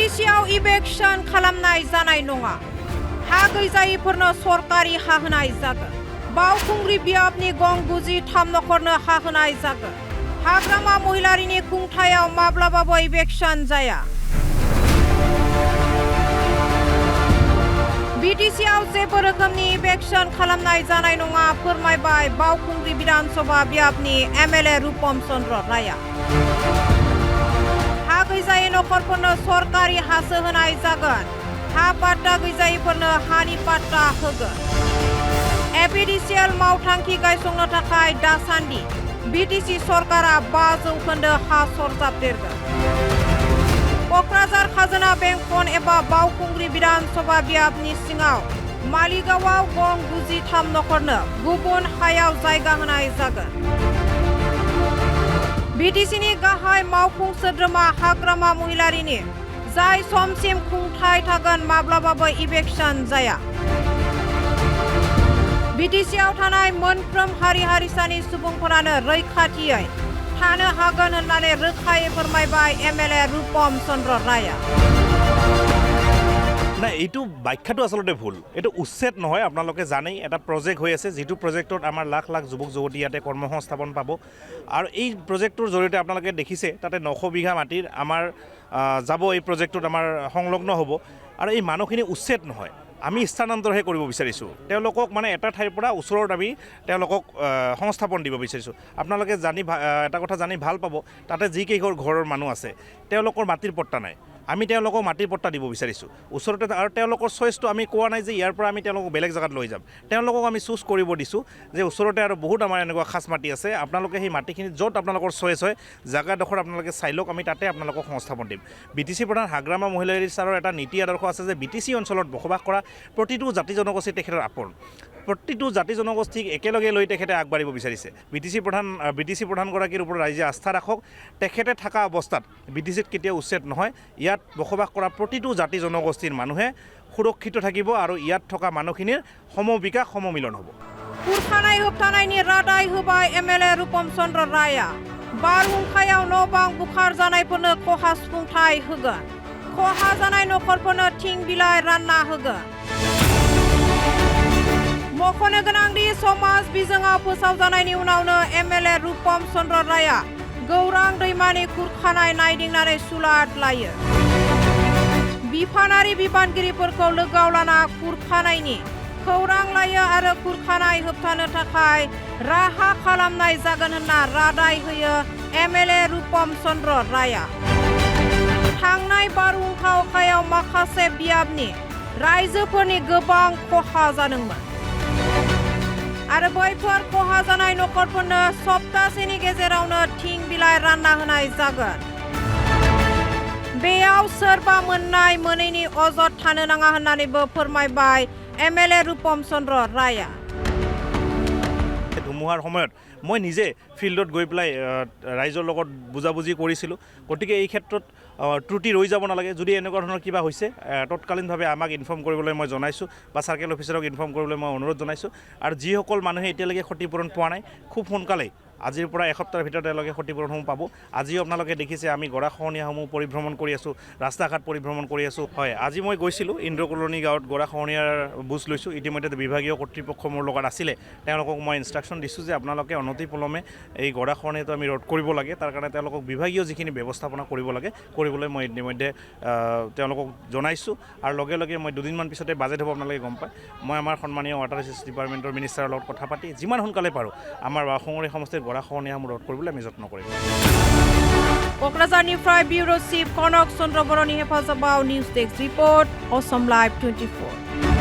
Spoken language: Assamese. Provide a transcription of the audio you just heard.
Btcआव इभेक्सन खालामनाय जानाय नङा हा गैजायिफोरनो सरकारि हा होनाय जागोन बावखुंग्रि बियाबनि गं 93 नखरनो हा होनाय जागोन हाग्रामा महिलारिनि खुंथायाव माब्लाबाबो इभेक्सन जाया Btcआव जेबो रोखोमनि इभेक्सन खालामनाय जानाय नङा फोरमायबाय बावखुंग्रि विधानसभा बियाबनि एमएलए रूपम चन्द्र राया हा गैजायै नखरफोरनो सरकारि हासो होनाय जागोन हा पाट्टा गैजायिफोरनो हानि पाट्टा होगोन एपिडिसिएल मावथांखि गायसंनो थाखाय दासान्दि Btc सरकारा 5% हा सरजाबदेरगोन क'क्राझार खाजोना बेंखन एबा बावखुंग्रि विधानसभा बियाबनि सिङाव मालिगावआव गं 93 नखरनो गुबुन हायाव जायगा होनाय जागोन Btcनि गाहाय मावफुं सोद्रोमा हाग्रामा महिलारिनि जाय समसिम खुंथाय थागोन माब्लाबाबो इभेक्सन जाया Btcआव थानाय मोनफ्रोम हारि हारिसानि सुबुंफोरानो रैखाथियै थानो हागोन होननानै रोखायै फोरमायबाय एमएलए रूपम चन्द्र राया না এইটো ব্যাখ্যাটো আসলতে ভুল এটো উচ্ছেদ নহয় আপোনালোকে জানেই এটা প্ৰজেক্ট হৈ আছে যেটো প্ৰজেক্টত আমাৰ লাখ লাখ যুৱক যুৱতী ইয়াতে কৰ্মসংস্থাপন পাব আৰু এই প্ৰজেক্টৰ জৰিয়তে আপোনালোকে দেখিছে তাতে 900 বিঘা মাটিৰ আমাৰ যাব এই প্ৰজেক্টত আমাৰ সংলগ্ন হ'ব আৰু এই মানুহখিনি উচ্ছেদ নহয় আমি স্থানান্তৰহে কৰিব বিচাৰিছো তেওঁলোকক মানে এটা ঠাইৰ পৰা ওচৰত আমি তেওঁলোকক সংস্থাপন দিব বিচাৰিছো আপোনালোকে জানি এটা কথা জানি ভাল পাব তাতে যি কেইঘৰ ঘৰৰ মানুহ আছে তেওঁলোকৰ মাটিৰ পট্টা নাই আমি তেওঁলোকক মাটিৰ পট্টা দিব বিচাৰিছো ওচৰতে আৰু তেওঁলোকৰ চইচটো আমি কোৱা নাই যে ইয়াৰ পৰা আমি তেওঁলোকক বেলেগ জায়গাত লৈ যাম তেওঁলোকক আমি চুজ কৰিব দিছো যে ওচৰতে আৰু বহুত আমাৰ এনেকুৱা খাস মাটি আছে আপোনালোকে সেই মাটিখিনি য'ত আপোনালোকৰ চইচ হয় জায়গাডোখৰ আপোনালোকে চাই লওক আমি তাতে আপোনালোকক সংস্থাপন দিম Btc প্ৰধান হাগ্ৰামা মহিলাৰী ছাৰৰ এটা নীতি আদৰ্শ আছে যে Btc অঞ্চলত বসবাস কৰা প্ৰতিটো জাতি জনগোষ্ঠী তেখেতৰ আপন প্ৰতিটো জাতি জনগোষ্ঠীক একেলগে লৈ তেখেতে আগবাঢ়িব বিচাৰিছে Btc প্ৰধানগৰাকীৰ ওপৰত ৰাইজে আস্থা ৰাখক তেখেতে থকা অৱস্থাত Btcত কেতিয়াও উচ্ছেদ নহয় ইয়াত বসবাস কৰা প্ৰতিটো জাতি জনগোষ্ঠীৰ মানুহে সুৰক্ষিত থাকিব আৰু ইয়াত থকা মানুহখিনিৰ সমবিকাশ সমমিলন হ'ব खुरखानाय होबथानायनि रादाय होबाय एमएलए रूपम चन्द्र राया बारहुंखायाव न' बां बुखार जानायफोरनो खहा सुफुंथाय होगोन खहा जानाय नखरफोरनो थिं बिलाइ रानना होगोन मख'नो गोनांदि समाज बिजोङाव फोसावजानायनि उनावनो एमएलए रूपम चन्द्र राया गौरां दैमानि खुरखानाय नायदिंनानै सुलाद लायो बिफानारि बिबानगिरिफोरखौ लोगोआव लाना खुरखानायनि खौरां लायो आरो खुरखानाय होबथानो थाखाय राहा खालामनाय जागोन होनना रादाय होयो एमएलए रूपम चन्द्र राया थांनाय बारहुंखा अखायाव माखासे बियाबनि रायजोफोरनि गोबां खहा जादोंमोन आरो बैफोर खहा जानाय नखरफोरनो सप्तासेनि गेजेरावनो थिं बिलाइ रानना होनाय जागोन बेयाव सोरबा मोननाय मोनैनि अजद थानो नाङा होननानैबो फोरमायबाय एमएलए रूपम चन्द्र राया ধুমুহাৰ সময়ত মই নিজে ফিল্ডত গৈ পেলাই ৰাইজৰ লগত বুজাবুজি কৰিছিলোঁ গতিকে এই ক্ষেত্ৰত ত্ৰুটি ৰৈ যাব নালাগে যদি এনেকুৱা ধৰণৰ কিবা হৈছে তৎকালীনভাৱে আমাক ইনফৰ্ম কৰিবলৈ মই জনাইছোঁ বা চাৰ্কেল অফিচাৰক ইনফৰ্ম কৰিবলৈ মই অনুৰোধ জনাইছোঁ আৰু যিসকল মানুহে এতিয়ালৈকে ক্ষতিপূৰণ পোৱা নাই খুব সোনকালেই আজিৰ পৰা এসপ্তাহৰ ভিতৰত তেওঁলোকে ক্ষতিপূৰণসমূহ পাব আজিও আপোনালোকে দেখিছে আমি গৰাখহনীয়াসমূহ পৰিভ্ৰমণ কৰি আছোঁ ৰাস্তা ঘাট পৰিভ্ৰমণ কৰি আছোঁ হয় আজি মই গৈছিলোঁ ইন্দ্ৰ কলনী গাঁৱত গৰাখহনীয়াৰ বুজ লৈছোঁ ইতিমধ্যে বিভাগীয় কৰ্তৃপক্ষ মোৰ লগত আছিলে তেওঁলোকক মই ইনষ্ট্ৰাকশ্যন দিছোঁ যে আপোনালোকে অনতিপলমে এই গৰাখহনীয়াটো আমি ৰোধ কৰিব লাগে তাৰ কাৰণে তেওঁলোকক বিভাগীয় যিখিনি ব্যৱস্থাপনা কৰিব লাগে কৰিবলৈ মই ইতিমধ্যে তেওঁলোকক জনাইছোঁ আৰু লগে লগে মই দুদিনমান পিছতে বাজেট হ'ব আপোনালোকে গম পায় মই আমাৰ সন্মানীয় ৱাটাৰ ৰিচোৰ্চ ডিপাৰ্টমেণ্টৰ মিনিষ্টাৰৰ লগত কথা পাতি যিমান সোনকালে পাৰোঁ আমাৰ বাওঁশংগৰি সমষ্টিৰ গৰাখহনীয়াসমূহ ৰোধ কৰিবলৈ আমি যত্ন কৰিম क'क्राझारनिफ्राय ब्युर' चिफ कनक चन्द्र बर'नि हेफाजाबाव news desk report Assam live 24